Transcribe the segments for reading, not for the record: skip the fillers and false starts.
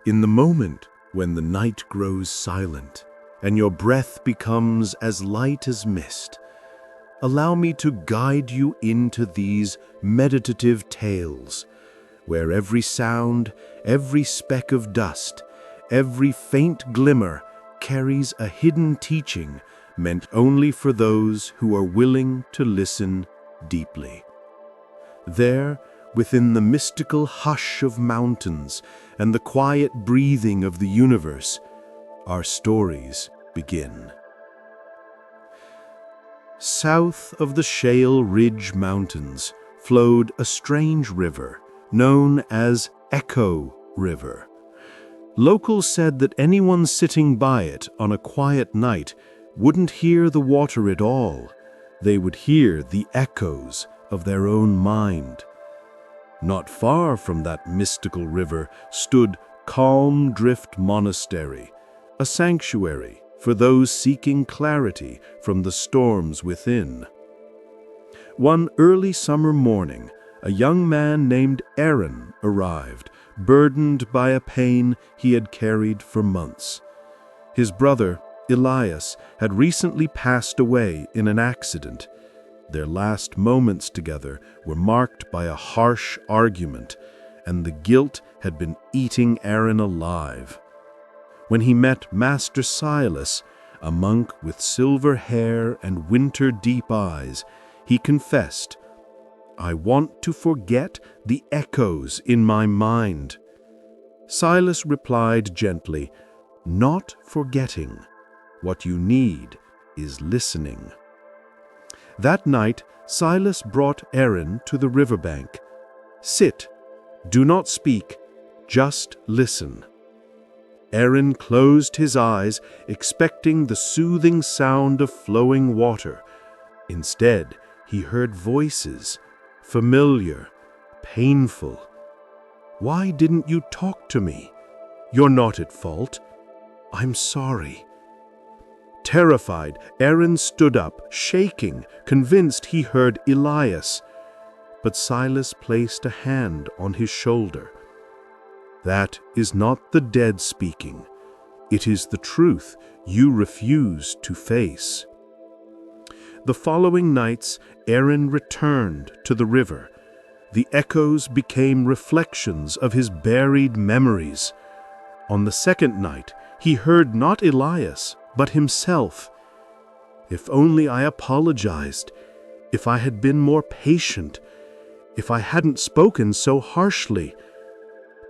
In the moment when the night grows silent and your breath becomes as light as mist, allow me to guide you into these meditative tales, where every sound, every speck of dust, every faint glimmer carries a hidden teaching meant only for those who are willing to listen deeply. There, within the mystical hush of mountains and the quiet breathing of the universe, our stories begin. South of the Shale Ridge Mountains flowed a strange river known as Echo River. Locals said that anyone sitting by it on a quiet night wouldn't hear the water at all. They would hear the echoes of their own mind. Not far from that mystical river stood Calm Drift Monastery, a sanctuary for those seeking clarity from the storms within. One early summer morning, a young man named Aaron arrived, burdened by a pain he had carried for months. His brother, Elias, had recently passed away in an accident. Their last moments together were marked by a harsh argument, and the guilt had been eating Aaron alive. When he met Master Silas, a monk with silver hair and winter-deep eyes, he confessed, "I want to forget the echoes in my mind." Silas replied gently, "Not forgetting. What you need is listening." That night, Silas brought Aaron to the riverbank. "Sit. Do not speak. Just listen." Aaron closed his eyes, expecting the soothing sound of flowing water. Instead, he heard voices, familiar, painful. "Why didn't you talk to me? You're not at fault. I'm sorry." Terrified, Aaron stood up, shaking, convinced he heard Elias. But Silas placed a hand on his shoulder. "That is not the dead speaking. It is the truth you refuse to face." The following nights, Aaron returned to the river. The echoes became reflections of his buried memories. On the second night, he heard not Elias, but himself. "If only I apologized, if I had been more patient, if I hadn't spoken so harshly."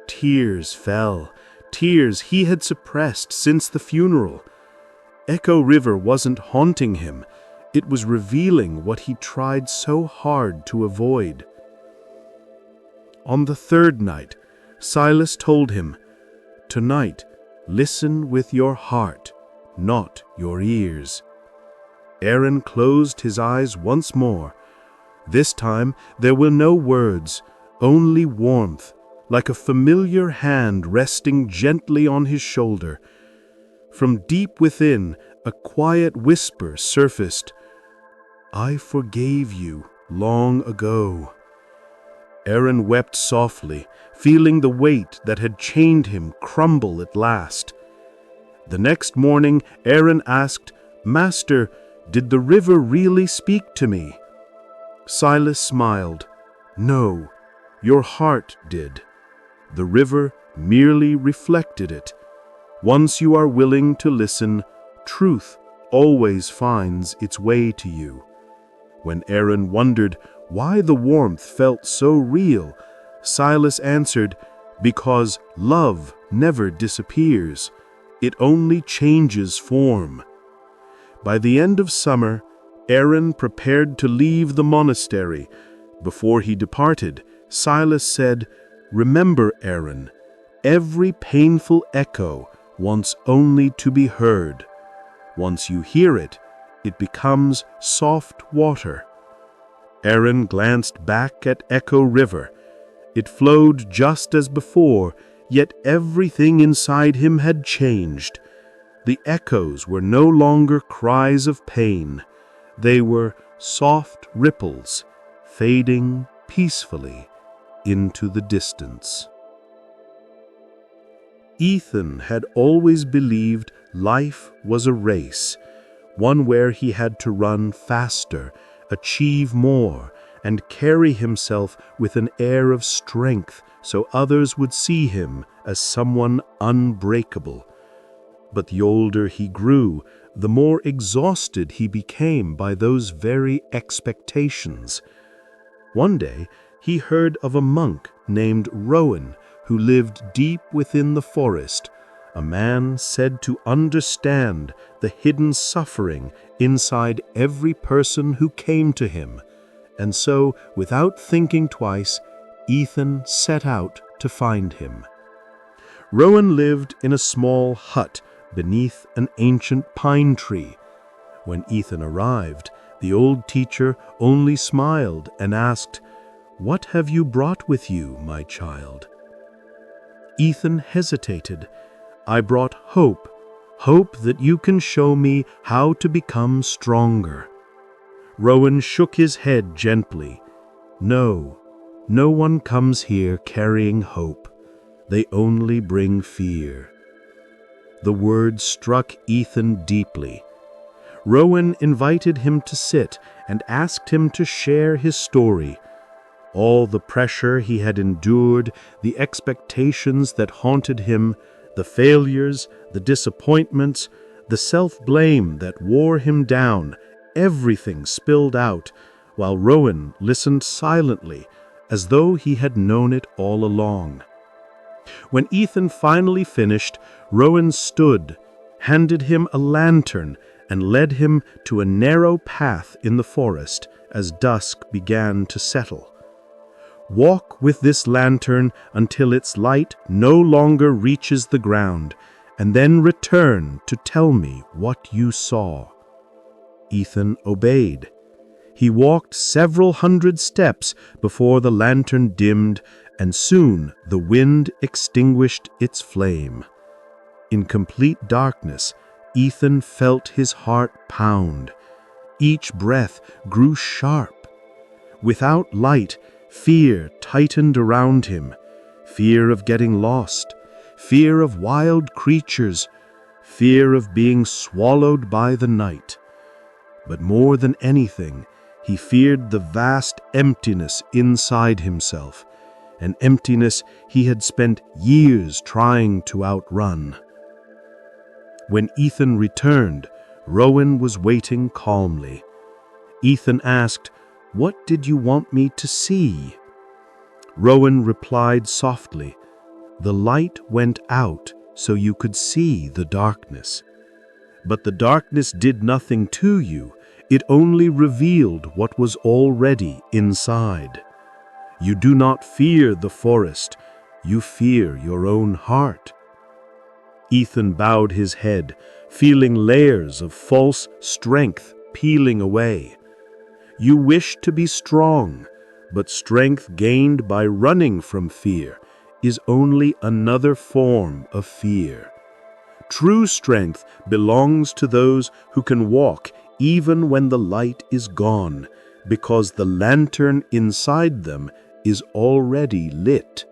Tears fell, tears he had suppressed since the funeral. Echo River wasn't haunting him, it was revealing what he tried so hard to avoid. On the third night, Silas told him, "Tonight, listen with your heart, not your ears." Aaron closed his eyes once more. This time there were no words, only warmth, like a familiar hand resting gently on his shoulder. From deep within, a quiet whisper surfaced, "I forgave you long ago." Aaron wept softly, feeling the weight that had chained him crumble at last. The next morning, Aaron asked, "Master, did the river really speak to me?" Silas smiled. "No, your heart did. The river merely reflected it. Once you are willing to listen, truth always finds its way to you." When Aaron wondered why the warmth felt so real, Silas answered, "Because love never disappears. It only changes form." By the end of summer, Aaron prepared to leave the monastery. Before he departed, Silas said, "Remember, Aaron, every painful echo wants only to be heard. Once you hear it, it becomes soft water." Aaron glanced back at Echo River. It flowed just as before, yet everything inside him had changed. The echoes were no longer cries of pain. They were soft ripples, fading peacefully into the distance. Ethan had always believed life was a race, one where he had to run faster, achieve more, and carry himself with an air of strength so others would see him as someone unbreakable. But the older he grew, the more exhausted he became by those very expectations. One day, he heard of a monk named Rowan who lived deep within the forest, a man said to understand the hidden suffering inside every person who came to him. And so, without thinking twice, Ethan set out to find him. Rowan lived in a small hut beneath an ancient pine tree. When Ethan arrived, the old teacher only smiled and asked, "What have you brought with you, my child?" Ethan hesitated. "I brought hope, hope that you can show me how to become stronger." Rowan shook his head gently. "No, no one comes here carrying hope. They only bring fear." The words struck Ethan deeply. Rowan invited him to sit and asked him to share his story. All the pressure he had endured, the expectations that haunted him, the failures, the disappointments, the self-blame that wore him down, everything spilled out, while Rowan listened silently, as though he had known it all along. When Ethan finally finished, Rowan stood, handed him a lantern, and led him to a narrow path in the forest as dusk began to settle. "Walk with this lantern until its light no longer reaches the ground, and then return to tell me what you saw." Ethan obeyed. He walked several hundred steps before the lantern dimmed, and soon the wind extinguished its flame. In complete darkness, Ethan felt his heart pound. Each breath grew sharp. Without light, fear tightened around him. Fear of getting lost, fear of wild creatures, fear of being swallowed by the night. But more than anything, he feared the vast emptiness inside himself, an emptiness he had spent years trying to outrun. When Ethan returned, Rowan was waiting calmly. Ethan asked, "What did you want me to see?" Rowan replied softly, "The light went out so you could see the darkness. But the darkness did nothing to you. It only revealed what was already inside. You do not fear the forest. You fear your own heart." Ethan bowed his head, feeling layers of false strength peeling away. You wish to be strong, but strength gained by running from fear is only another form of fear. True strength belongs to those who can walk even when the light is gone, because the lantern inside them is already lit.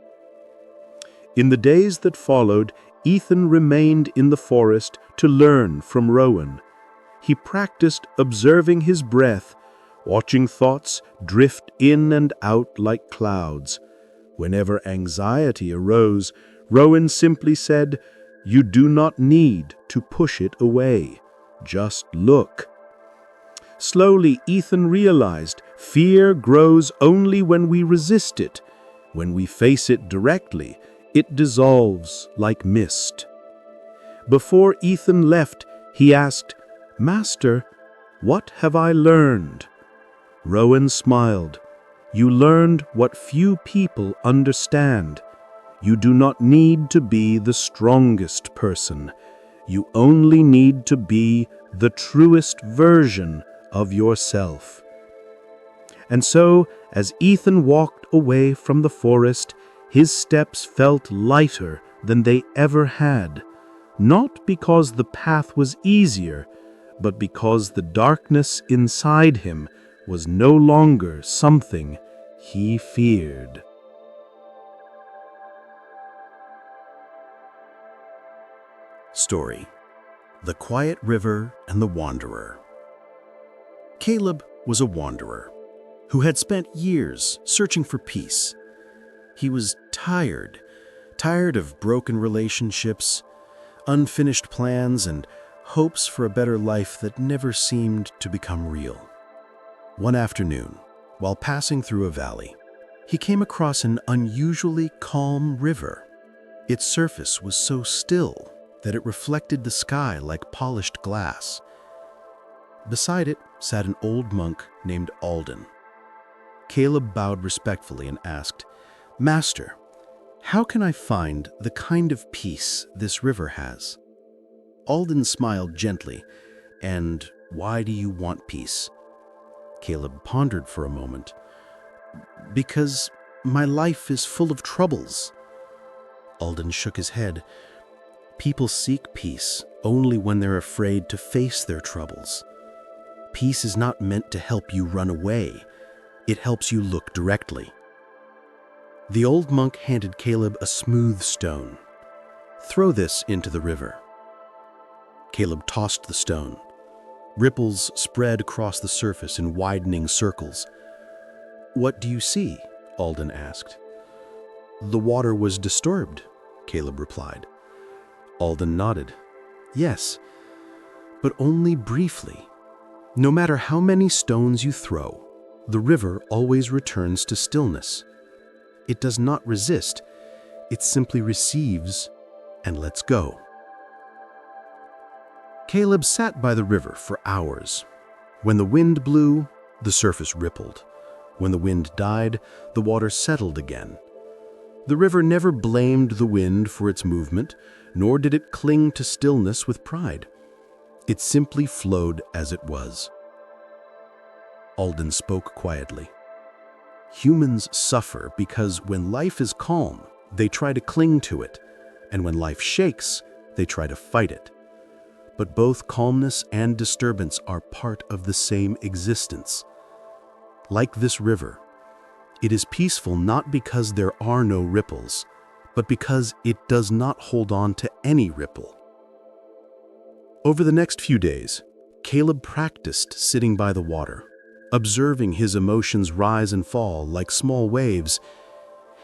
In the days that followed, Ethan remained in the forest to learn from Rowan. He practiced observing his breath, watching thoughts drift in and out like clouds. Whenever anxiety arose, Rowan simply said, "You do not need to push it away. Just look." Slowly, Ethan realized fear grows only when we resist it. When we face it directly, it dissolves like mist. Before Ethan left, he asked, "Master, what have I learned?" Rowan smiled. "You learned what few people understand. You do not need to be the strongest person. You only need to be the truest version of yourself." And so, as Ethan walked away from the forest, his steps felt lighter than they ever had, not because the path was easier, but because the darkness inside him was no longer something he feared. Story: The Quiet River and the Wanderer. Caleb was a wanderer who had spent years searching for peace. He was tired of broken relationships, unfinished plans, and hopes for a better life that never seemed to become real. One afternoon, while passing through a valley, he came across an unusually calm river. Its surface was so still that it reflected the sky like polished glass. Beside it sat an old monk named Alden. Caleb bowed respectfully and asked, "Master, how can I find the kind of peace this river has?" Alden smiled gently. "And why do you want peace?" Caleb pondered for a moment. "Because my life is full of troubles." Alden shook his head. "People seek peace only when they're afraid to face their troubles. Peace is not meant to help you run away. It helps you look directly." The old monk handed Caleb a smooth stone. "Throw this into the river." Caleb tossed the stone. Ripples spread across the surface in widening circles. "What do you see?" Alden asked. "The water was disturbed," Caleb replied. Alden nodded. "Yes, but only briefly. No matter how many stones you throw, the river always returns to stillness. It does not resist, it simply receives and lets go." Caleb sat by the river for hours. When the wind blew, the surface rippled. When the wind died, the water settled again. The river never blamed the wind for its movement, nor did it cling to stillness with pride. It simply flowed as it was. Alden spoke quietly. "Humans suffer because when life is calm, they try to cling to it, and when life shakes, they try to fight it. But both calmness and disturbance are part of the same existence. Like this river, it is peaceful not because there are no ripples, but because it does not hold on to any ripple." Over the next few days, Caleb practiced sitting by the water, observing his emotions rise and fall like small waves.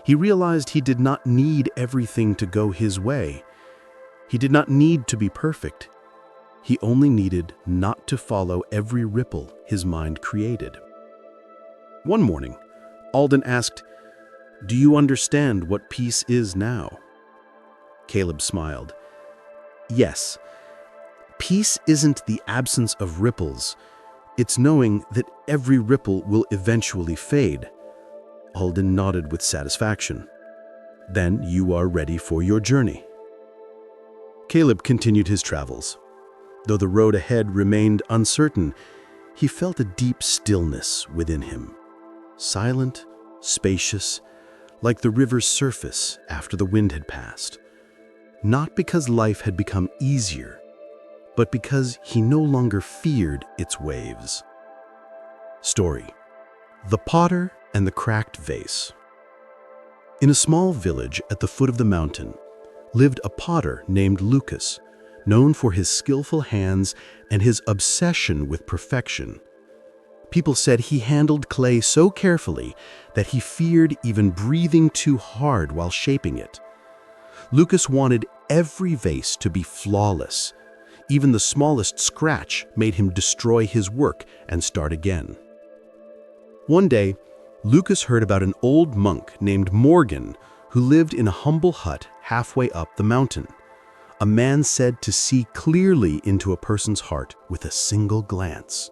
He realized he did not need everything to go his way. He did not need to be perfect. He only needed not to follow every ripple his mind created. One morning, Alden asked, "Do you understand what peace is now?" Caleb smiled. "Yes. Peace isn't the absence of ripples. It's knowing that every ripple will eventually fade." Alden nodded with satisfaction. "Then you are ready for your journey." Caleb continued his travels. Though the road ahead remained uncertain, he felt a deep stillness within him. Silent, spacious, like the river's surface after the wind had passed. Not because life had become easier, but because he no longer feared its waves. Story: The Potter and the Cracked Vase. In a small village at the foot of the mountain lived a potter named Lucas, known for his skillful hands and his obsession with perfection. People said he handled clay so carefully that he feared even breathing too hard while shaping it. Lucas wanted every vase to be flawless. Even the smallest scratch made him destroy his work and start again. One day, Lucas heard about an old monk named Morgan who lived in a humble hut halfway up the mountain. A man said to see clearly into a person's heart with a single glance.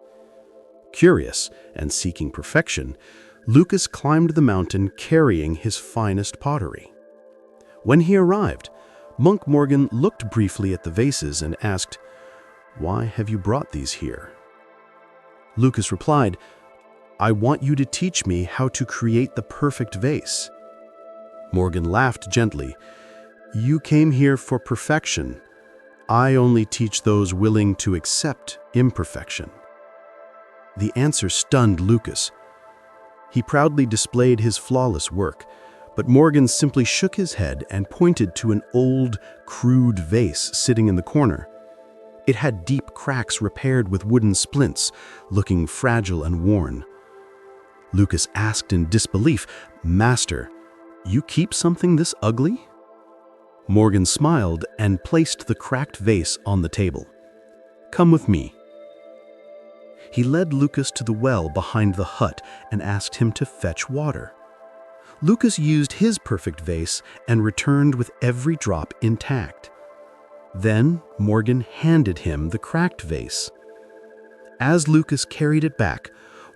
Curious and seeking perfection, Lucas climbed the mountain carrying his finest pottery. When he arrived, Monk Morgan looked briefly at the vases and asked, "Why have you brought these here?" Lucas replied, "I want you to teach me how to create the perfect vase." Morgan laughed gently. "You came here for perfection. I only teach those willing to accept imperfection." The answer stunned Lucas. He proudly displayed his flawless work, But Morgan simply shook his head and pointed to an old, crude vase sitting in the corner. It had deep cracks repaired with wooden splints, looking fragile and worn. Lucas asked in disbelief, "Master, you keep something this ugly?" Morgan smiled and placed the cracked vase on the table. "Come with me." He led Lucas to the well behind the hut and asked him to fetch water. Lucas used his perfect vase and returned with every drop intact. Then Morgan handed him the cracked vase. As Lucas carried it back,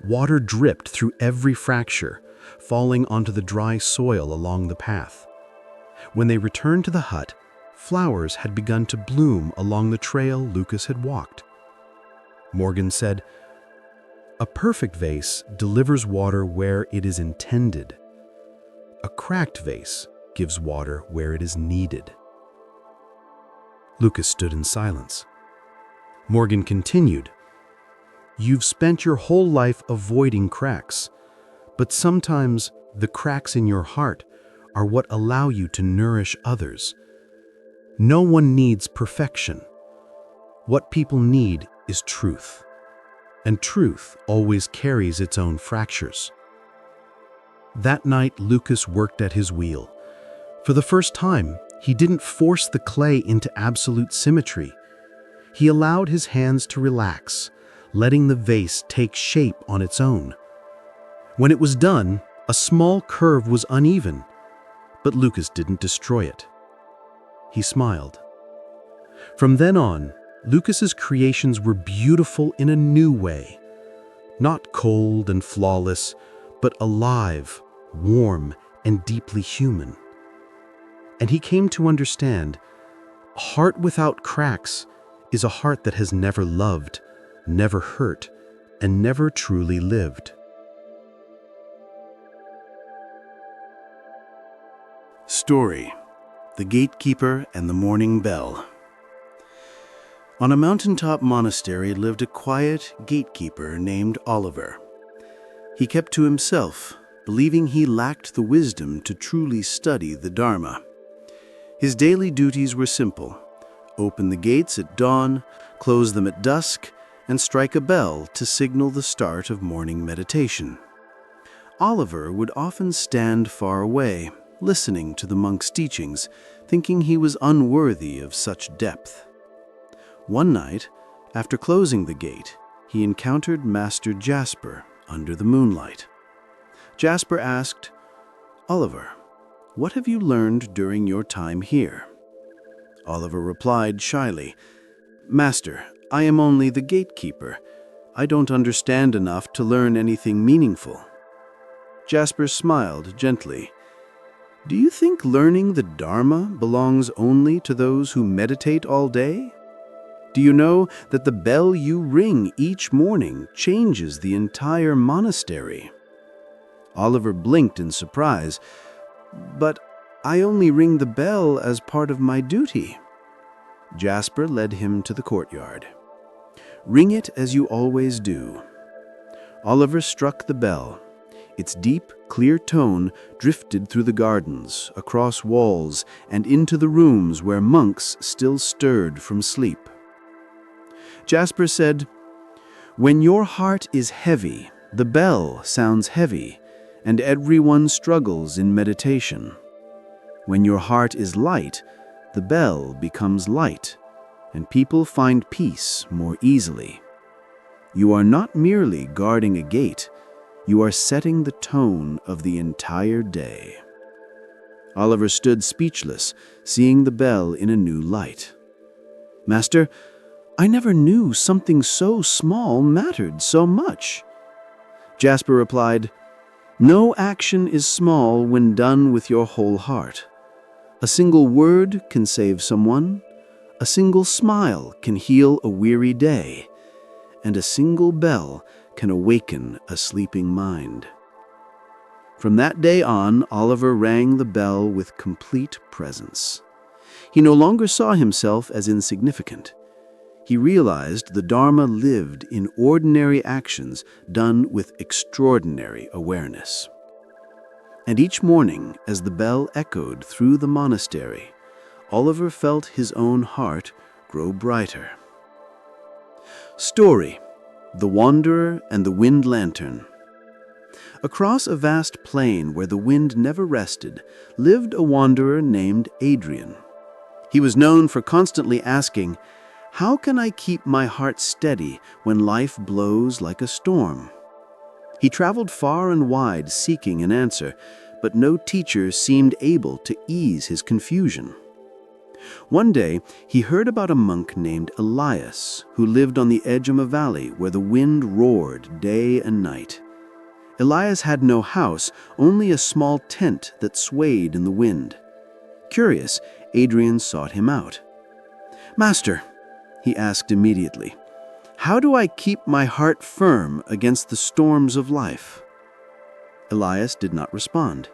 water dripped through every fracture, falling onto the dry soil along the path. When they returned to the hut, flowers had begun to bloom along the trail Lucas had walked. Morgan said, "A perfect vase delivers water where it is intended. A cracked vase gives water where it is needed." Lucas stood in silence. Morgan continued, "You've spent your whole life avoiding cracks, but sometimes the cracks in your heart are what allow you to nourish others. No one needs perfection. What people need is truth, and truth always carries its own fractures." That night, Lucas worked at his wheel. For the first time, he didn't force the clay into absolute symmetry. He allowed his hands to relax, letting the vase take shape on its own. When it was done, a small curve was uneven, but Lucas didn't destroy it. He smiled. From then on, Lucas's creations were beautiful in a new way. Not cold and flawless, but alive, warm, and deeply human. And he came to understand, a heart without cracks is a heart that has never loved, never hurt, and never truly lived. Story: The Gatekeeper and the Morning Bell. On a mountaintop monastery lived a quiet gatekeeper named Oliver. He kept to himself, believing he lacked the wisdom to truly study the Dharma. His daily duties were simple: open the gates at dawn, close them at dusk, and strike a bell to signal the start of morning meditation. Oliver would often stand far away, listening to the monk's teachings, thinking he was unworthy of such depth. One night, after closing the gate, he encountered Master Jasper under the moonlight. Jasper asked, "Oliver, what have you learned during your time here?" Oliver replied shyly, "Master, I am only the gatekeeper. I don't understand enough to learn anything meaningful." Jasper smiled gently. "Do you think learning the Dharma belongs only to those who meditate all day? Do you know that the bell you ring each morning changes the entire monastery?" Oliver blinked in surprise. "But I only ring the bell as part of my duty." Jasper led him to the courtyard. "Ring it as you always do." Oliver struck the bell. Its deep, clear tone drifted through the gardens, across walls, and into the rooms where monks still stirred from sleep. Jasper said, "When your heart is heavy, the bell sounds heavy, and everyone struggles in meditation. When your heart is light, the bell becomes light, and people find peace more easily. You are not merely guarding a gate, you are setting the tone of the entire day." Oliver stood speechless, seeing the bell in a new light. "Master, I never knew something so small mattered so much." Jasper replied, "No action is small when done with your whole heart. A single word can save someone, a single smile can heal a weary day, and a single bell can awaken a sleeping mind." From that day on, Oliver rang the bell with complete presence. He no longer saw himself as insignificant. He realized the Dharma lived in ordinary actions done with extraordinary awareness. And each morning, as the bell echoed through the monastery, Oliver felt his own heart grow brighter. Story: The Wanderer and the Wind Lantern. Across a vast plain where the wind never rested, lived a wanderer named Adrian. He was known for constantly asking, "How can I keep my heart steady when life blows like a storm?" He traveled far and wide seeking an answer, but no teacher seemed able to ease his confusion. One day, he heard about a monk named Elias, who lived on the edge of a valley where the wind roared day and night. Elias had no house, only a small tent that swayed in the wind. Curious, Adrian sought him out. "Master," he asked immediately, "how do I keep my heart firm against the storms of life?" Elias did not respond.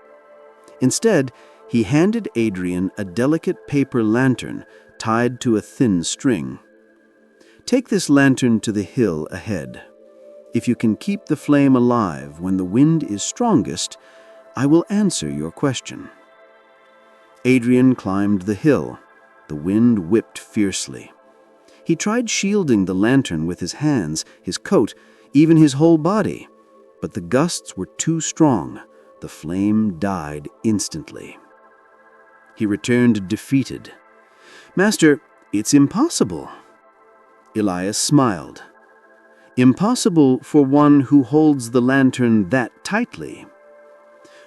Instead, he handed Adrian a delicate paper lantern tied to a thin string. "Take this lantern to the hill ahead. If you can keep the flame alive when the wind is strongest, I will answer your question." Adrian climbed the hill. The wind whipped fiercely. He tried shielding the lantern with his hands, his coat, even his whole body, but the gusts were too strong. The flame died instantly. He returned defeated. "Master, it's impossible." Elias smiled. "Impossible for one who holds the lantern that tightly."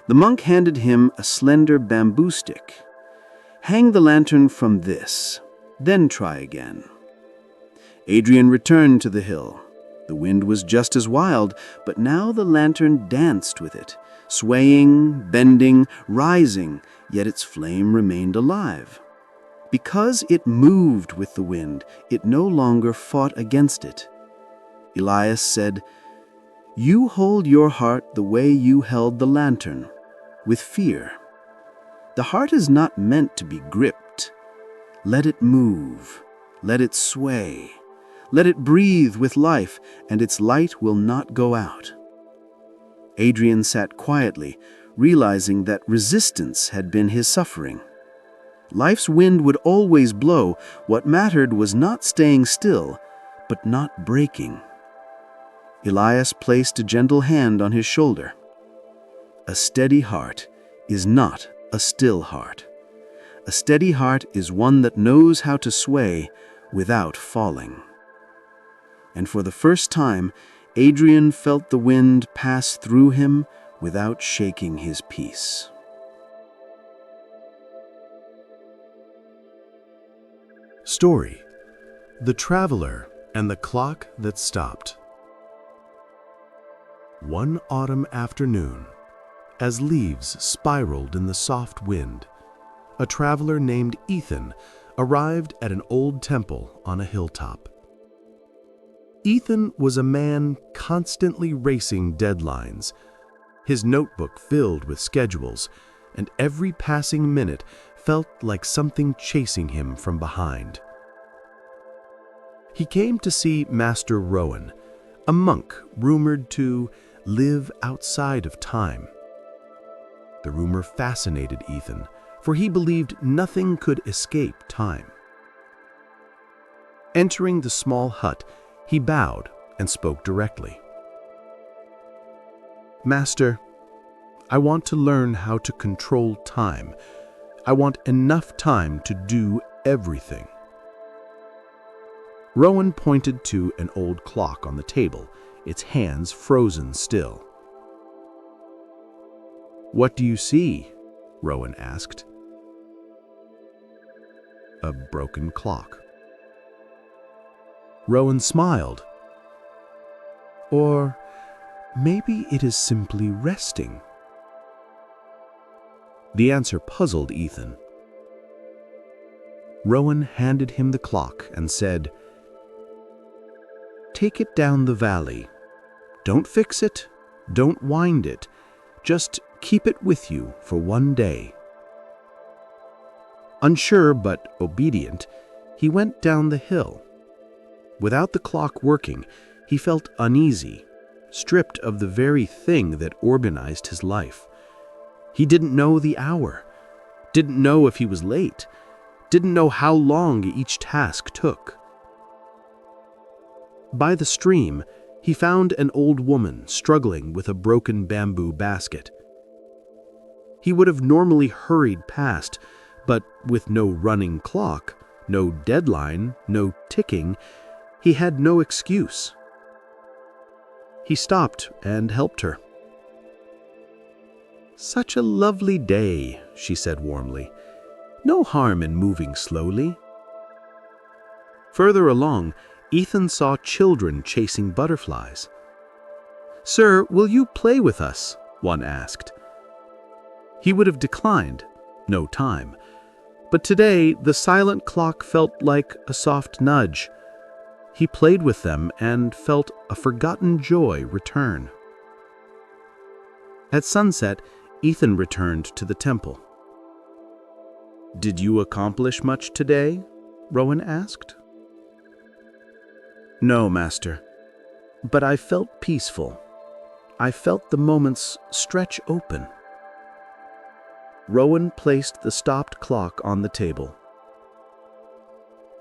The monk handed him a slender bamboo stick. "Hang the lantern from this, then try again." Adrian returned to the hill. The wind was just as wild, but now the lantern danced with it, swaying, bending, rising, yet its flame remained alive. Because it moved with the wind, it no longer fought against it. Elias said, "You hold your heart the way you held the lantern, with fear. The heart is not meant to be gripped. Let it move, let it sway, let it breathe with life, and its light will not go out." Adrian sat quietly, realizing that resistance had been his suffering. Life's wind would always blow. What mattered was not staying still, but not breaking. Elias placed a gentle hand on his shoulder. A steady heart is not a still heart. A steady heart is one that knows how to sway without falling. And for the first time, Adrian felt the wind pass through him without shaking his peace. Story: The Traveler and the Clock That Stopped. One autumn afternoon, as leaves spiraled in the soft wind, a traveler named Ethan arrived at an old temple on a hilltop. Ethan was a man constantly racing deadlines, his notebook filled with schedules, and every passing minute felt like something chasing him from behind. He came to see Master Rowan, a monk rumored to live outside of time. The rumor fascinated Ethan, for he believed nothing could escape time. Entering the small hut, he bowed and spoke directly. "Master, I want to learn how to control time. I want enough time to do everything." Rowan pointed to an old clock on the table, its hands frozen still. "What do you see?" Rowan asked. "A broken clock." Rowan smiled. "Or maybe it is simply resting." The answer puzzled Ethan. Rowan handed him the clock and said, "Take it down the valley. Don't fix it, don't wind it, just keep it with you for one day." Unsure but obedient, he went down the hill. Without the clock working, he felt uneasy, stripped of the very thing that organized his life. He didn't know the hour, didn't know if he was late, didn't know how long each task took. By the stream, he found an old woman struggling with a broken bamboo basket. He would have normally hurried past, but with no running clock, no deadline, no ticking, he had no excuse. He stopped and helped her. "Such a lovely day," she said warmly. "No harm in moving slowly." Further along, Ethan saw children chasing butterflies. "Sir, will you play with us?" one asked. He would have declined, no time. But today, the silent clock felt like a soft nudge. He played with them and felt a forgotten joy return. At sunset, Ethan returned to the temple. "Did you accomplish much today?" Rowan asked. "No, Master, but I felt peaceful. I felt the moments stretch open." Rowan placed the stopped clock on the table.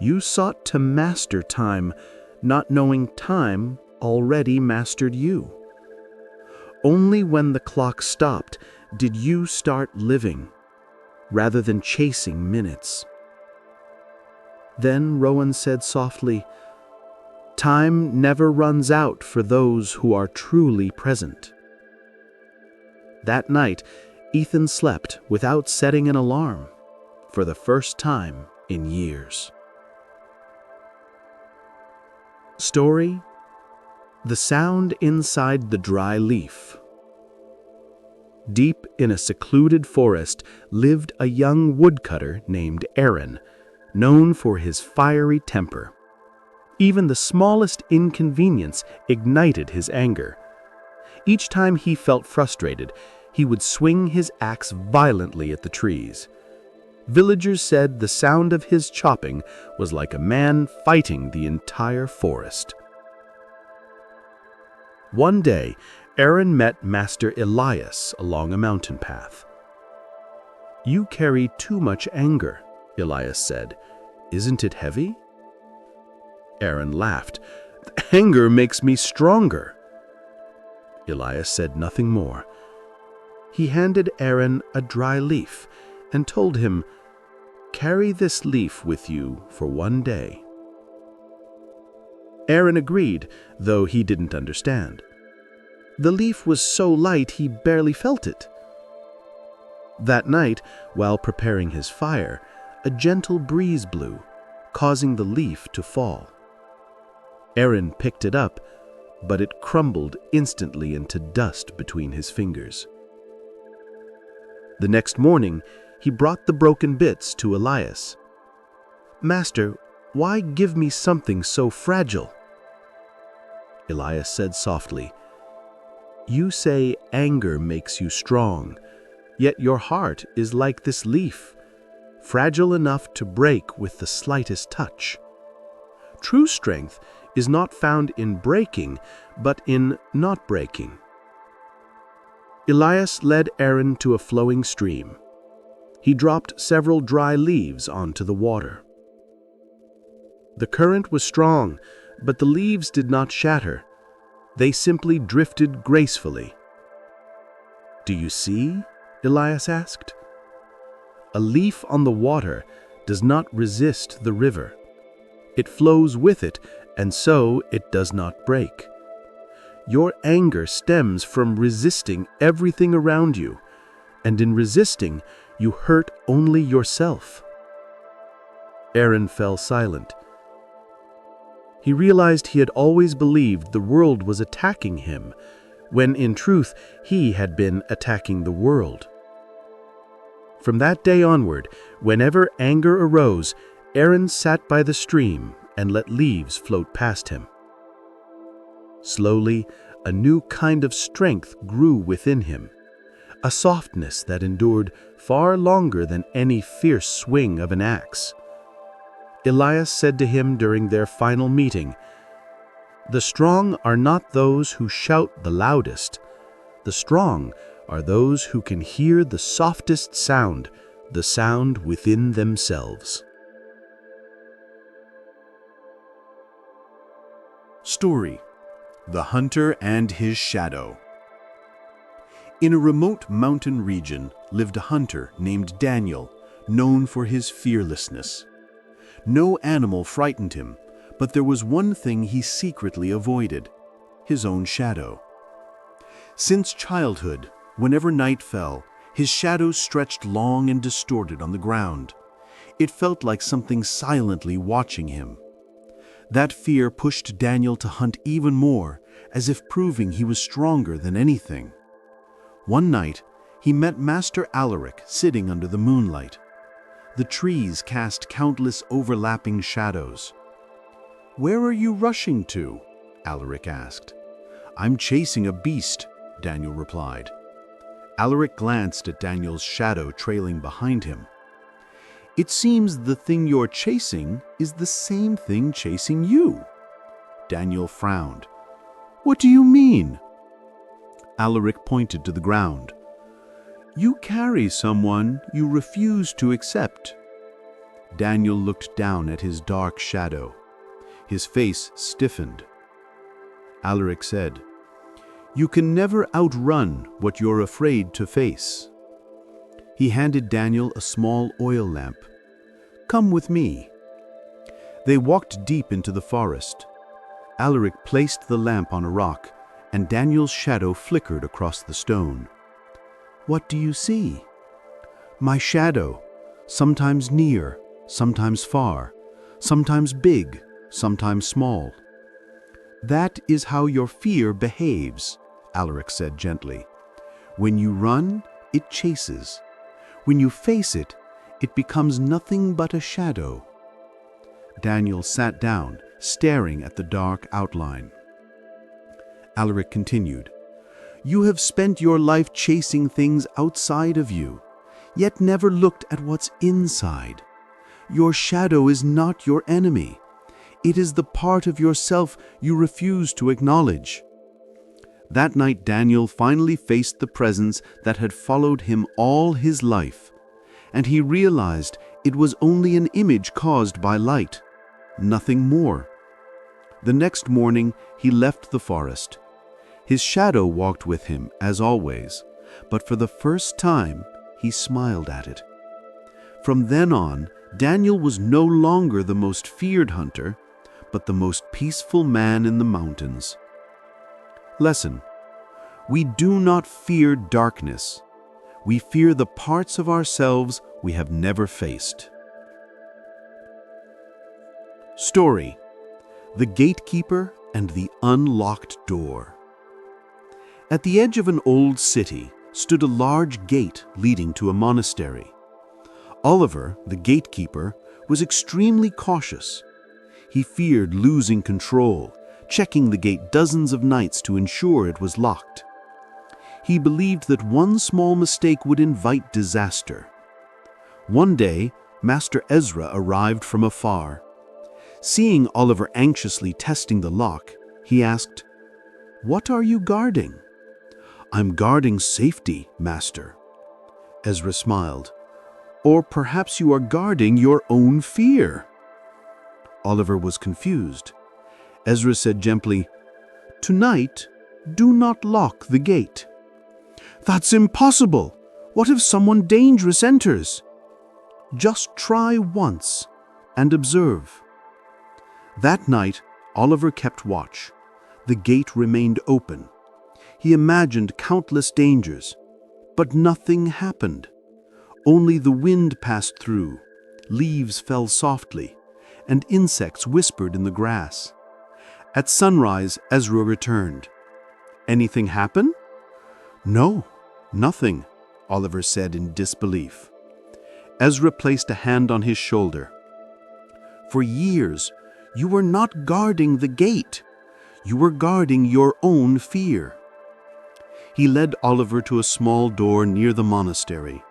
"You sought to master time, not knowing time already mastered you. Only when the clock stopped did you start living, rather than chasing minutes." Then Rowan said softly, "Time never runs out for those who are truly present." That night, Ethan slept without setting an alarm, for the first time in years. Story: The Sound Inside the Dry Leaf. Deep in a secluded forest lived a young woodcutter named Aaron, known for his fiery temper. Even the smallest inconvenience ignited his anger. Each time he felt frustrated, he would swing his axe violently at the trees. Villagers said the sound of his chopping was like a man fighting the entire forest. One day, Aaron met Master Elias along a mountain path. "You carry too much anger," Elias said. "Isn't it heavy?" Aaron laughed. "Anger makes me stronger." Elias said nothing more. He handed Aaron a dry leaf and told him, "Carry this leaf with you for one day." Aaron agreed, though he didn't understand. The leaf was so light he barely felt it. That night, while preparing his fire, a gentle breeze blew, causing the leaf to fall. Aaron picked it up, but it crumbled instantly into dust between his fingers. The next morning, he brought the broken bits to Elias. "Master, why give me something so fragile?" Elias said softly, "You say anger makes you strong, yet your heart is like this leaf, fragile enough to break with the slightest touch. True strength is not found in breaking, but in not breaking." Elias led Aaron to a flowing stream. He dropped several dry leaves onto the water. The current was strong, but the leaves did not shatter. They simply drifted gracefully. "Do you see?" Elias asked. "A leaf on the water does not resist the river. It flows with it, and so it does not break. Your anger stems from resisting everything around you, and in resisting, you hurt only yourself." Aaron fell silent. He realized he had always believed the world was attacking him, when in truth he had been attacking the world. From that day onward, whenever anger arose, Aaron sat by the stream and let leaves float past him. Slowly, a new kind of strength grew within him, a softness that endured far longer than any fierce swing of an axe. Elias said to him during their final meeting, "The strong are not those who shout the loudest. The strong are those who can hear the softest sound, the sound within themselves. Story: The Hunter and His Shadow. In a remote mountain region lived a hunter named Daniel, known for his fearlessness. No animal frightened him, but there was one thing he secretly avoided: his own shadow. Since childhood, whenever night fell, his shadow stretched long and distorted on the ground. It felt like something silently watching him. That fear pushed Daniel to hunt even more, as if proving he was stronger than anything. One night, he met Master Alaric sitting under the moonlight. The trees cast countless overlapping shadows. "Where are you rushing to?" Alaric asked. "I'm chasing a beast," Daniel replied. Alaric glanced at Daniel's shadow trailing behind him. "It seems the thing you're chasing is the same thing chasing you." Daniel frowned. "What do you mean?" Alaric pointed to the ground. "You carry someone you refuse to accept." Daniel looked down at his dark shadow. His face stiffened. Alaric said, "You can never outrun what you're afraid to face." He handed Daniel a small oil lamp. "Come with me." They walked deep into the forest. Alaric placed the lamp on a rock, and Daniel's shadow flickered across the stone. "What do you see?" "My shadow, sometimes near, sometimes far, sometimes big, sometimes small." "That is how your fear behaves," Alaric said gently. "When you run, it chases. When you face it, it becomes nothing but a shadow." Daniel sat down, staring at the dark outline. Alaric continued, "You have spent your life chasing things outside of you, yet never looked at what's inside. Your shadow is not your enemy. It is the part of yourself you refuse to acknowledge." That night, Daniel finally faced the presence that had followed him all his life, and he realized it was only an image caused by light, nothing more. The next morning, he left the forest. His shadow walked with him, as always, but for the first time, he smiled at it. From then on, Daniel was no longer the most feared hunter, but the most peaceful man in the mountains. Lesson: we do not fear darkness. We fear the parts of ourselves we have never faced. Story: The Gatekeeper and the Unlocked Door. At the edge of an old city stood a large gate leading to a monastery. Oliver, the gatekeeper, was extremely cautious. He feared losing control, checking the gate dozens of nights to ensure it was locked. He believed that one small mistake would invite disaster. One day, Master Ezra arrived from afar. Seeing Oliver anxiously testing the lock, he asked, "What are you guarding?" "I'm guarding safety, Master." Ezra smiled. "Or perhaps you are guarding your own fear." Oliver was confused. Ezra said gently, "Tonight, do not lock the gate." "That's impossible! What if someone dangerous enters?" "Just try once and observe." That night, Oliver kept watch. The gate remained open. He imagined countless dangers, but nothing happened. Only the wind passed through, leaves fell softly, and insects whispered in the grass. At sunrise, Ezra returned. "Anything happen?" "No, nothing," Oliver said in disbelief. Ezra placed a hand on his shoulder. "For years, you were not guarding the gate. You were guarding your own fear." He led Oliver to a small door near the monastery.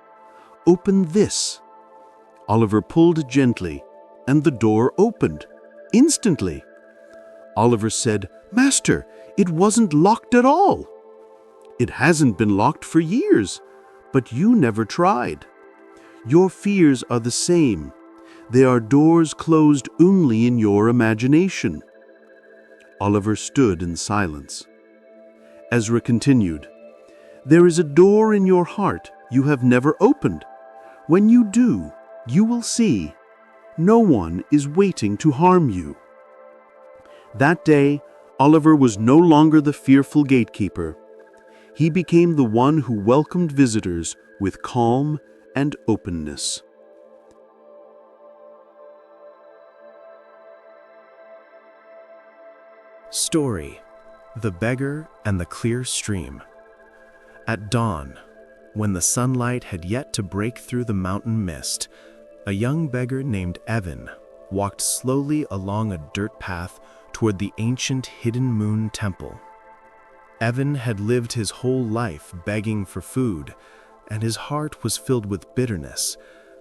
"Open this." Oliver pulled gently, and the door opened, instantly. Oliver said, "Master, it wasn't locked at all." It hasn't been locked for years, but you never tried. Your fears are the same. They are doors closed only in your imagination." Oliver stood in silence. Ezra continued, "There is a door in your heart you have never opened. When you do, you will see no one is waiting to harm you." That day, Oliver was no longer the fearful gatekeeper. He became the one who welcomed visitors with calm and openness. Story: The Beggar and the Clear Stream. At dawn, when the sunlight had yet to break through the mountain mist, a young beggar named Evan walked slowly along a dirt path toward the ancient Hidden Moon Temple. Evan had lived his whole life begging for food, and his heart was filled with bitterness,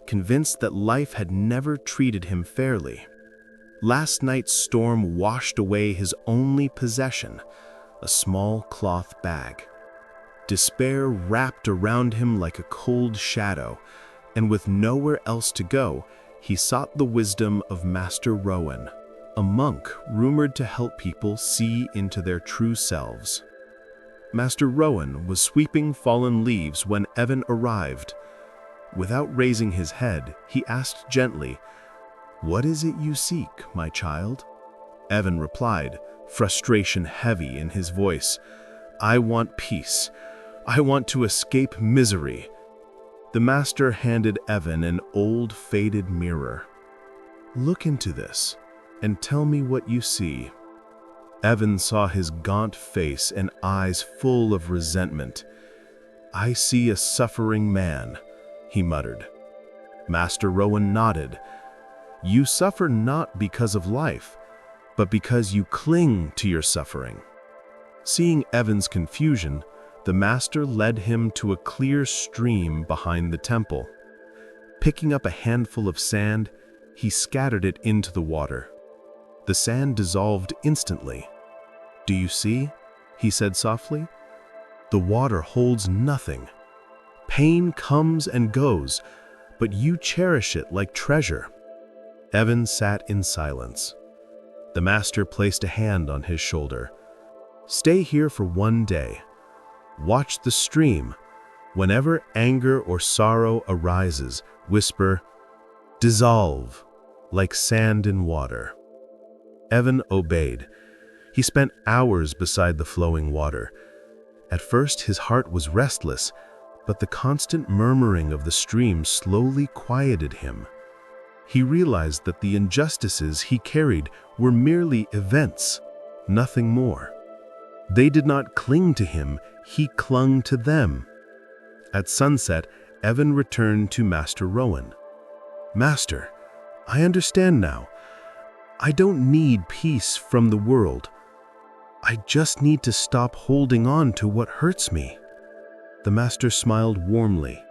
convinced that life had never treated him fairly. Last night's storm washed away his only possession, a small cloth bag. Despair wrapped around him like a cold shadow, and with nowhere else to go, he sought the wisdom of Master Rowan, a monk rumored to help people see into their true selves. Master Rowan was sweeping fallen leaves when Evan arrived. Without raising his head, he asked gently, "What is it you seek, my child?" Evan replied, frustration heavy in his voice, "I want peace. I want to escape misery." The master handed Evan an old, faded mirror. "Look into this, and tell me what you see." Evan saw his gaunt face and eyes full of resentment. "I see a suffering man," he muttered. Master Rowan nodded. "You suffer not because of life, but because you cling to your suffering." Seeing Evan's confusion, the master led him to a clear stream behind the temple. Picking up a handful of sand, he scattered it into the water. The sand dissolved instantly. "Do you see?" he said softly. "The water holds nothing. Pain comes and goes, but you cherish it like treasure." Evan sat in silence. The master placed a hand on his shoulder. "Stay here for one day. Watch the stream. Whenever anger or sorrow arises, whisper, 'Dissolve,' like sand in water." Evan obeyed. He spent hours beside the flowing water. At first his heart was restless, but the constant murmuring of the stream slowly quieted him. He realized that the injustices he carried were merely events, nothing more. They did not cling to him, he clung to them. At sunset, Evan returned to Master Rowan. "Master, I understand now. I don't need peace from the world. I just need to stop holding on to what hurts me." The master smiled warmly.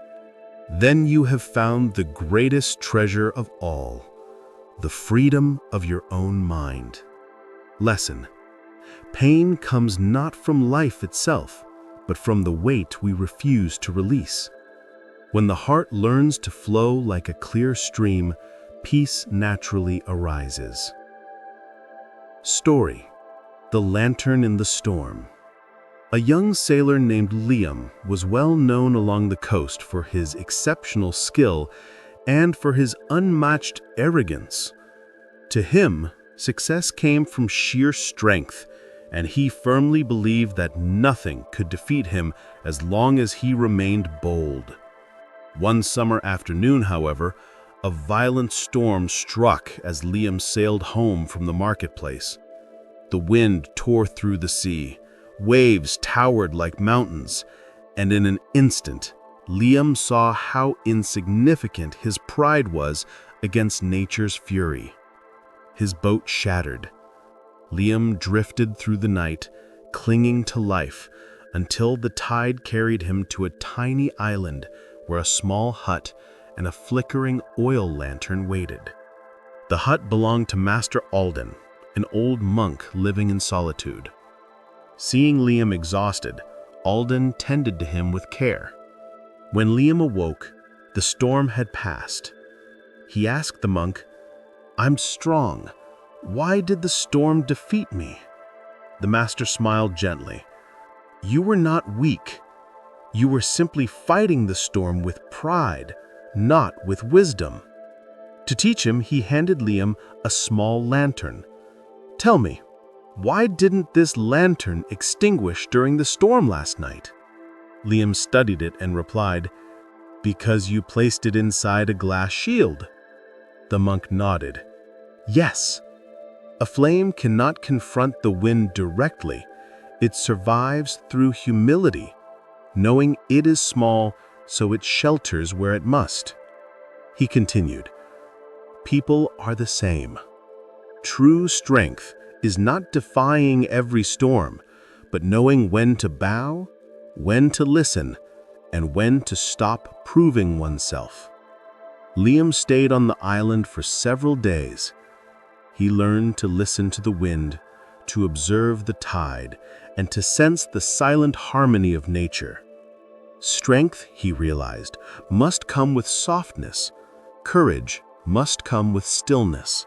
"Then you have found the greatest treasure of all, the freedom of your own mind." Lesson: pain comes not from life itself, but from the weight we refuse to release. When the heart learns to flow like a clear stream, peace naturally arises. Story: The Lantern in the Storm. A young sailor named Liam was well known along the coast for his exceptional skill and for his unmatched arrogance. To him, success came from sheer strength, and he firmly believed that nothing could defeat him as long as he remained bold. One summer afternoon, however, a violent storm struck as Liam sailed home from the marketplace. The wind tore through the sea. Waves towered like mountains, and in an instant, Liam saw how insignificant his pride was against nature's fury. His boat shattered. Liam drifted through the night, clinging to life, until the tide carried him to a tiny island where a small hut and a flickering oil lantern waited. The hut belonged to Master Alden, an old monk living in solitude. Seeing Liam exhausted, Alden tended to him with care. When Liam awoke, the storm had passed. He asked the monk, "I'm strong. Why did the storm defeat me?" The master smiled gently. "You were not weak. You were simply fighting the storm with pride, not with wisdom." To teach him, he handed Liam a small lantern. "Tell me, why didn't this lantern extinguish during the storm last night?" Liam studied it and replied, "Because you placed it inside a glass shield." The monk nodded. "Yes, a flame cannot confront the wind directly. It survives through humility, knowing it is small, so it shelters where it must." He continued, "People are the same. True strength is not defying every storm, but knowing when to bow, when to listen, and when to stop proving oneself." Liam stayed on the island for several days. He learned to listen to the wind, to observe the tide, and to sense the silent harmony of nature. Strength, he realized, must come with softness. Courage must come with stillness.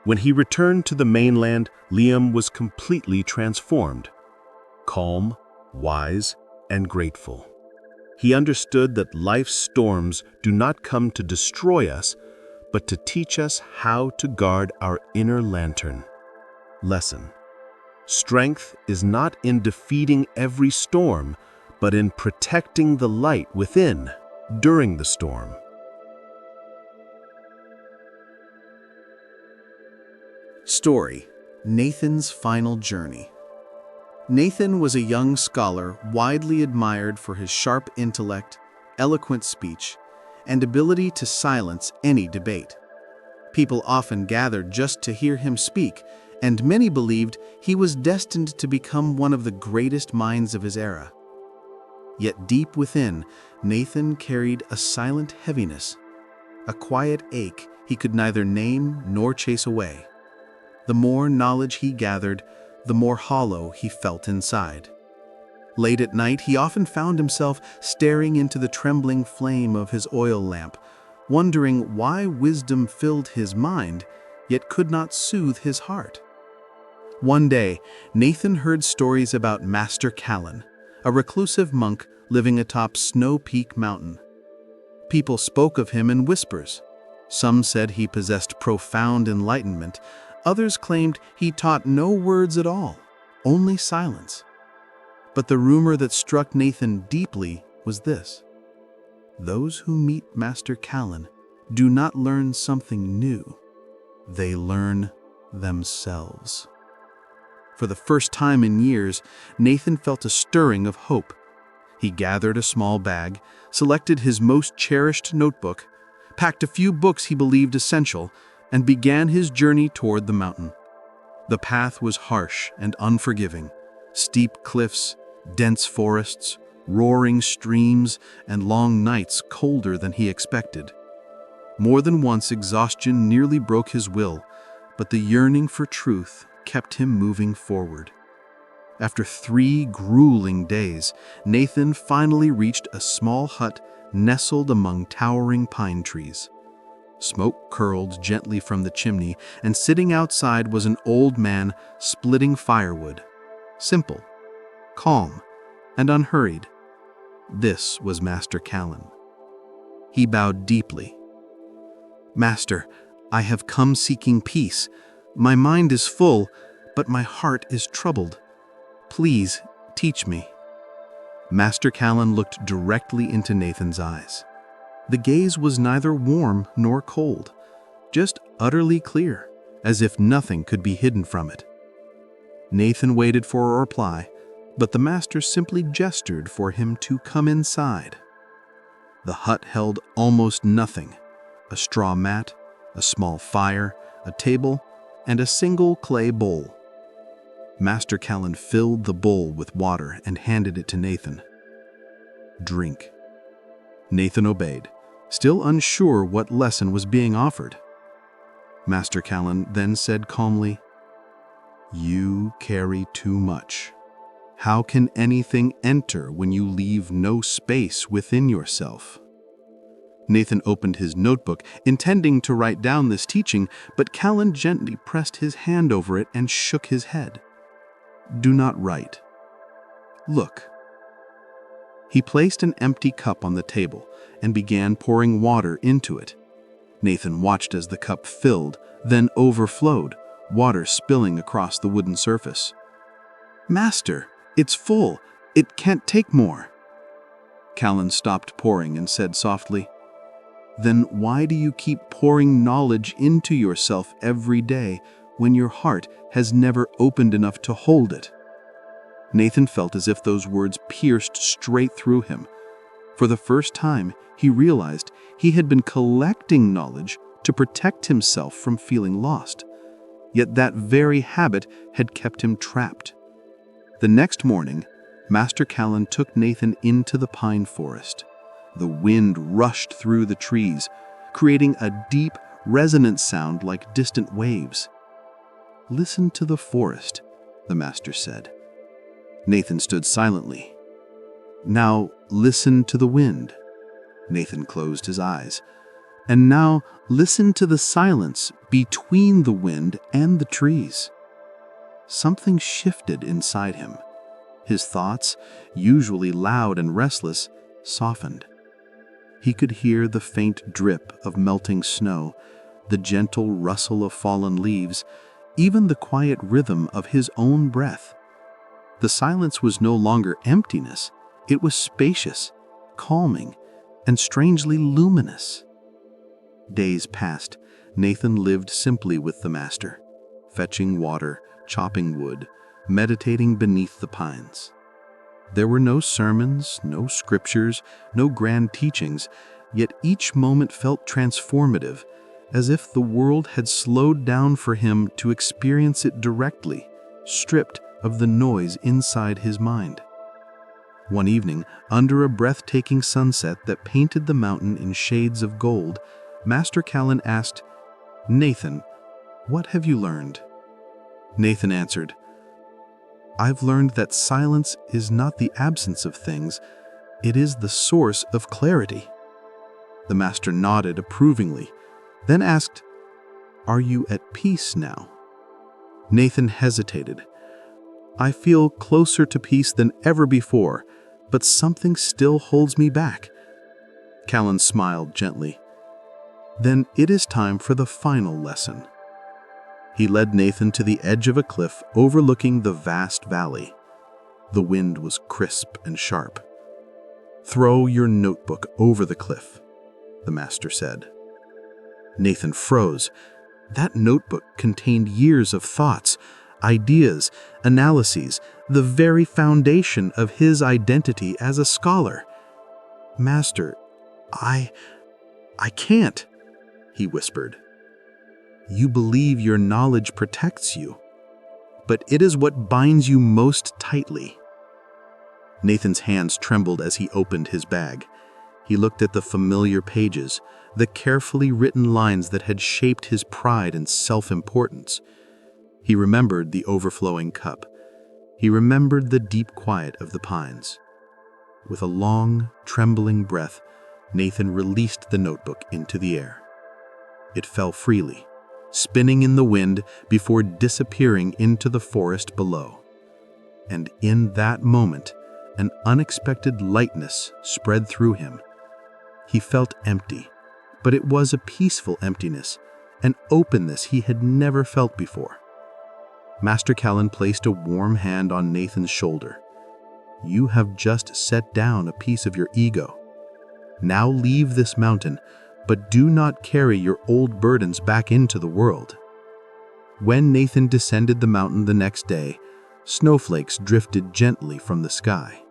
When he returned to the mainland, Liam was completely transformed. Calm, wise, and grateful. He understood that life's storms do not come to destroy us, but to teach us how to guard our inner lantern. Lesson: strength is not in defeating every storm, but in protecting the light within during the storm. Story: Nathan's Final Journey. Nathan was a young scholar widely admired for his sharp intellect, eloquent speech, and ability to silence any debate. People often gathered just to hear him speak, and many believed he was destined to become one of the greatest minds of his era. Yet deep within, Nathan carried a silent heaviness, a quiet ache he could neither name nor chase away. The more knowledge he gathered, the more hollow he felt inside. Late at night, he often found himself staring into the trembling flame of his oil lamp, wondering why wisdom filled his mind, yet could not soothe his heart. One day, Nathan heard stories about Master Callan, a reclusive monk living atop Snow Peak Mountain. People spoke of him in whispers. Some said he possessed profound enlightenment. Others claimed he taught no words at all, only silence. But the rumor that struck Nathan deeply was this: those who meet Master Callan do not learn something new. They learn themselves. For the first time in years, Nathan felt a stirring of hope. He gathered a small bag, selected his most cherished notebook, packed a few books he believed essential, and began his journey toward the mountain. The path was harsh and unforgiving. Steep cliffs, dense forests, roaring streams, and long nights colder than he expected. More than once, exhaustion nearly broke his will, but the yearning for truth kept him moving forward. After 3 grueling days, Nathan finally reached a small hut nestled among towering pine trees. Smoke curled gently from the chimney, and sitting outside was an old man splitting firewood. Simple, calm, and unhurried. This was Master Callan. He bowed deeply. "Master, I have come seeking peace. My mind is full, but my heart is troubled. Please teach me." Master Callan looked directly into Nathan's eyes. The gaze was neither warm nor cold, just utterly clear, as if nothing could be hidden from it. Nathan waited for a reply, but the master simply gestured for him to come inside. The hut held almost nothing: a straw mat, a small fire, a table, and a single clay bowl. Master Callan filled the bowl with water and handed it to Nathan. "Drink." Nathan obeyed, still unsure what lesson was being offered. Master Callan then said calmly, "You carry too much. How can anything enter when you leave no space within yourself? Nathan opened his notebook, intending to write down this teaching, but Callan gently pressed his hand over it and shook his head. Do not write. Look. He placed an empty cup on the table and began pouring water into it. Nathan watched as the cup filled, then overflowed, water spilling across the wooden surface. Master, it's full. It can't take more. Callan stopped pouring and said softly, Then why do you keep pouring knowledge into yourself every day when your heart has never opened enough to hold it? Nathan felt as if those words pierced straight through him. For the first time, he realized he had been collecting knowledge to protect himself from feeling lost. Yet that very habit had kept him trapped. The next morning, Master Callan took Nathan into the pine forest. The wind rushed through the trees, creating a deep, resonant sound like distant waves. Listen to the forest, the master said. Nathan stood silently. Now listen to the wind. Nathan closed his eyes. And now listen to the silence between the wind and the trees. Something shifted inside him. His thoughts, usually loud and restless, softened. He could hear the faint drip of melting snow, the gentle rustle of fallen leaves, even the quiet rhythm of his own breath. The silence was no longer emptiness, it was spacious, calming, and strangely luminous. Days passed. Nathan lived simply with the master, fetching water, chopping wood, meditating beneath the pines. There were no sermons, no scriptures, no grand teachings, yet each moment felt transformative, as if the world had slowed down for him to experience it directly, stripped of the noise inside his mind. One evening, under a breathtaking sunset that painted the mountain in shades of gold, Master Callan asked, Nathan, what have you learned? Nathan answered, I've learned that silence is not the absence of things, it is the source of clarity. The master nodded approvingly, then asked, Are you at peace now? Nathan hesitated. I feel closer to peace than ever before, but something still holds me back. Callan smiled gently. Then it is time for the final lesson. He led Nathan to the edge of a cliff overlooking the vast valley. The wind was crisp and sharp. Throw your notebook over the cliff, the master said. Nathan froze. That notebook contained years of thoughts, ideas, analyses, the very foundation of his identity as a scholar. Master, I can't, he whispered. You believe your knowledge protects you, but it is what binds you most tightly. Nathan's hands trembled as he opened his bag. He looked at the familiar pages, the carefully written lines that had shaped his pride and self-importance. He remembered the overflowing cup. He remembered the deep quiet of the pines. With a long, trembling breath, Nathan released the notebook into the air. It fell freely, spinning in the wind before disappearing into the forest below. And in that moment, an unexpected lightness spread through him. He felt empty, but it was a peaceful emptiness, an openness he had never felt before. Master Callan placed a warm hand on Nathan's shoulder. You have just set down a piece of your ego. Now leave this mountain, but do not carry your old burdens back into the world. When Nathan descended the mountain the next day, snowflakes drifted gently from the sky.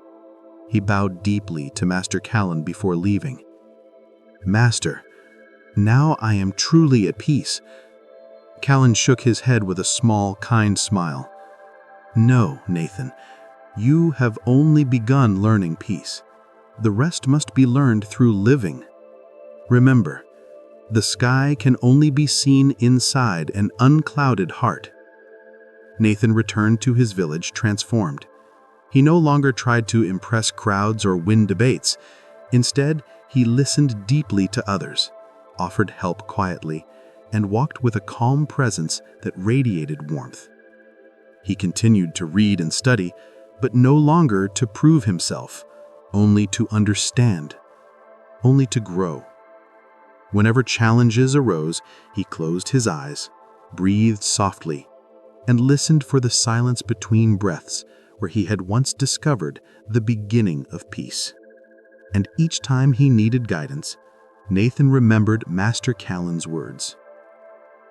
He bowed deeply to Master Callan before leaving. Master, now I am truly at peace. Callan shook his head with a small, kind smile. No, Nathan, you have only begun learning peace. The rest must be learned through living. Remember, the sky can only be seen inside an unclouded heart. Nathan returned to his village transformed. He no longer tried to impress crowds or win debates. Instead, he listened deeply to others, offered help quietly, and walked with a calm presence that radiated warmth. He continued to read and study, but no longer to prove himself, only to understand, only to grow. Whenever challenges arose, he closed his eyes, breathed softly, and listened for the silence between breaths where he had once discovered the beginning of peace. And each time he needed guidance, Nathan remembered Master Callan's words.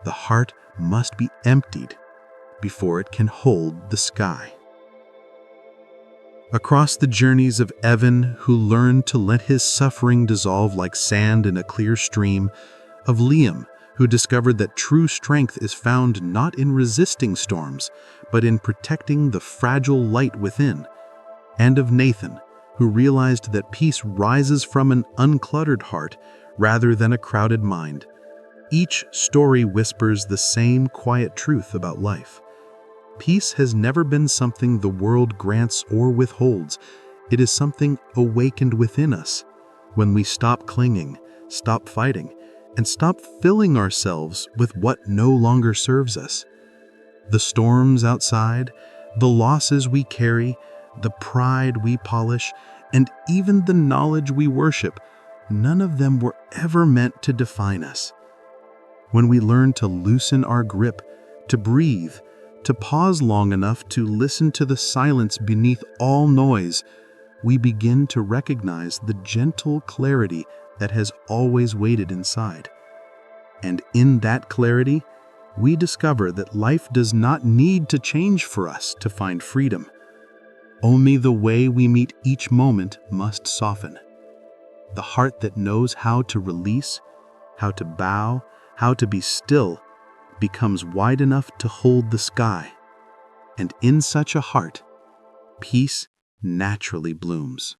The heart must be emptied before it can hold the sky. Across the journeys of Evan, who learned to let his suffering dissolve like sand in a clear stream, of Liam, who discovered that true strength is found not in resisting storms, but in protecting the fragile light within, and of Nathan, who realized that peace rises from an uncluttered heart rather than a crowded mind. Each story whispers the same quiet truth about life. Peace has never been something the world grants or withholds. It is something awakened within us when we stop clinging, stop fighting, and stop filling ourselves with what no longer serves us. The storms outside, the losses we carry, the pride we polish, and even the knowledge we worship, none of them were ever meant to define us. When we learn to loosen our grip, to breathe, to pause long enough to listen to the silence beneath all noise, we begin to recognize the gentle clarity that has always waited inside. And in that clarity, we discover that life does not need to change for us to find freedom. Only the way we meet each moment must soften. The heart that knows how to release, how to bow, how to be still, becomes wide enough to hold the sky. And in such a heart, peace naturally blooms.